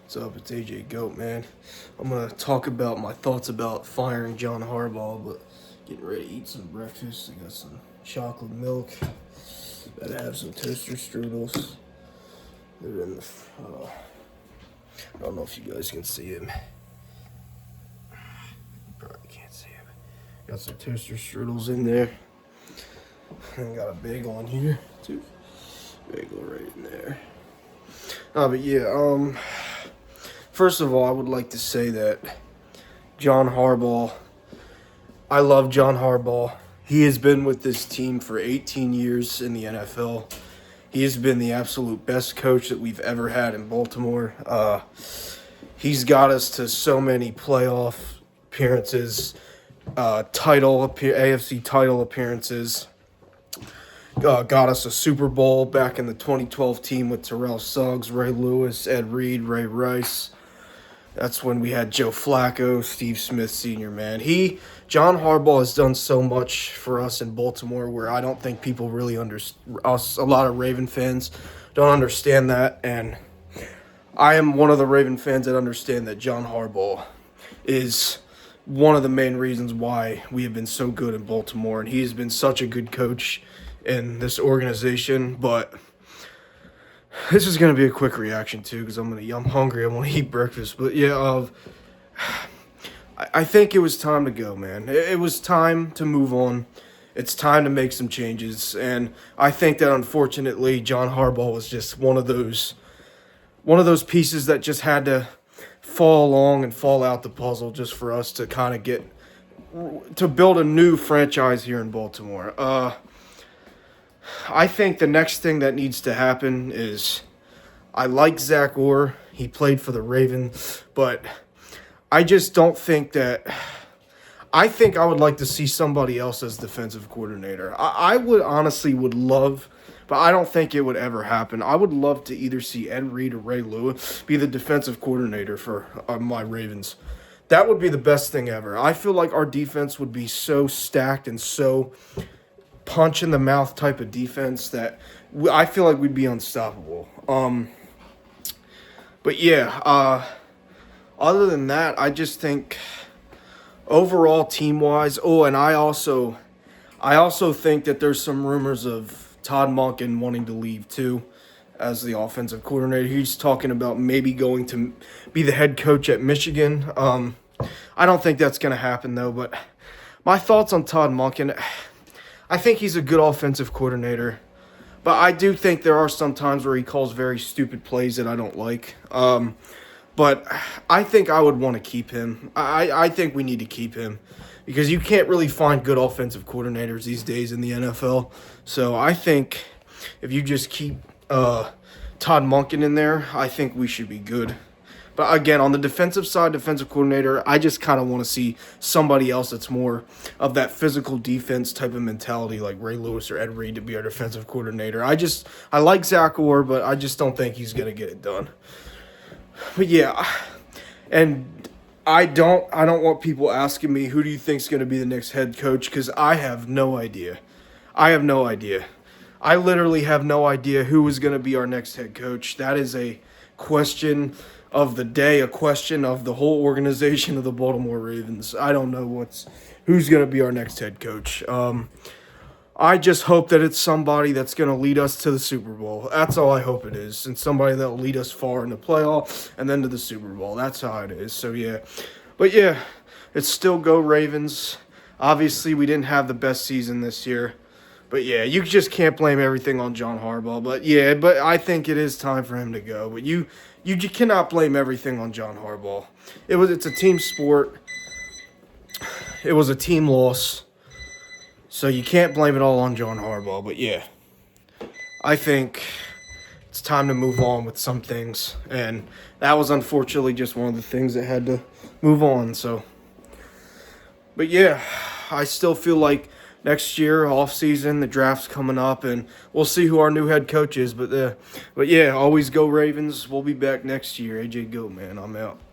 What's up? It's AJ Goat, man. I'm going to talk about my thoughts about firing John Harbaugh, but getting ready to eat some breakfast. I got some chocolate milk. Gotta have some toaster strudels. They're in the, I don't know if you guys can see them. Probably can't see them. Got some toaster strudels in there. And got a bagel in here, too. Bagel right in there. But yeah, first of all, I would like to say that John Harbaugh, I love John Harbaugh. He has been with this team for 18 years in the NFL. He has been the absolute best coach that we've ever had in Baltimore. He's got us to so many playoff appearances, AFC title appearances. Got us a Super Bowl back in the 2012 team with Terrell Suggs, Ray Lewis, Ed Reed, Ray Rice. That's when we had Joe Flacco, Steve Smith Sr., man. John Harbaugh has done so much for us in Baltimore where I don't think people really understand. Us, a lot of Raven fans, don't understand that. And I am one of the Raven fans that understand that John Harbaugh is one of the main reasons why we have been so good in Baltimore. And he has been such a good coach in this organization. But this is going to be a quick reaction, too, because I'm hungry. I want to eat breakfast. But, yeah, I think it was time to go, man. It was time to move on. It's time to make some changes. And I think that, unfortunately, John Harbaugh was just one of those pieces that just had to fall along and fall out the puzzle just for us to kind of to build a new franchise here in Baltimore. I think the next thing that needs to happen is I like Zach Orr. He played for the Ravens, but I just don't think that – I think I would like to see somebody else as defensive coordinator. I would honestly would love – but I don't think it would ever happen. I would love to either see Ed Reed or Ray Lewis be the defensive coordinator for my Ravens. That would be the best thing ever. I feel like our defense would be so stacked and so – punch in the mouth type of defense that I feel like we'd be unstoppable. But yeah, other than that, I just think overall team wise. Oh, and I also think that there's some rumors of Todd Monken wanting to leave too as the offensive coordinator. He's talking about maybe going to be the head coach at Michigan. I don't think that's going to happen though. But my thoughts on Todd Monken. I think he's a good offensive coordinator, but I do think there are some times where he calls very stupid plays that I don't like. But I think I would want to keep him. I think we need to keep him because you can't really find good offensive coordinators these days in the NFL. So I think if you just keep Todd Monken in there, I think we should be good. But again, on the defensive side, defensive coordinator, I just kind of want to see somebody else that's more of that physical defense type of mentality, like Ray Lewis or Ed Reed, to be our defensive coordinator. I like Zach Orr, but I just don't think he's going to get it done. But yeah, and I don't want people asking me who do you think is going to be the next head coach because I have no idea. I literally have no idea who is going to be our next head coach. That is a question of the day, a question of the whole organization of the Baltimore Ravens. I don't know who's going to be our next head coach. I just hope that it's somebody that's going to lead us to the Super Bowl. That's all I hope it is. And somebody that will lead us far in the playoff and then to the Super Bowl. That's how it is. So, yeah. But, yeah, it's still go Ravens. Obviously, we didn't have the best season this year. But, yeah, you just can't blame everything on John Harbaugh. But, yeah, I think it is time for him to go. But you cannot blame everything on John Harbaugh. It's a team sport. It was a team loss. So you can't blame it all on John Harbaugh. But, yeah, I think it's time to move on with some things. And that was unfortunately just one of the things that had to move on. So, but, yeah, I still feel like next year, off season, the draft's coming up, and we'll see who our new head coach is. But yeah, always go Ravens. We'll be back next year. AJ Goat, man. I'm out.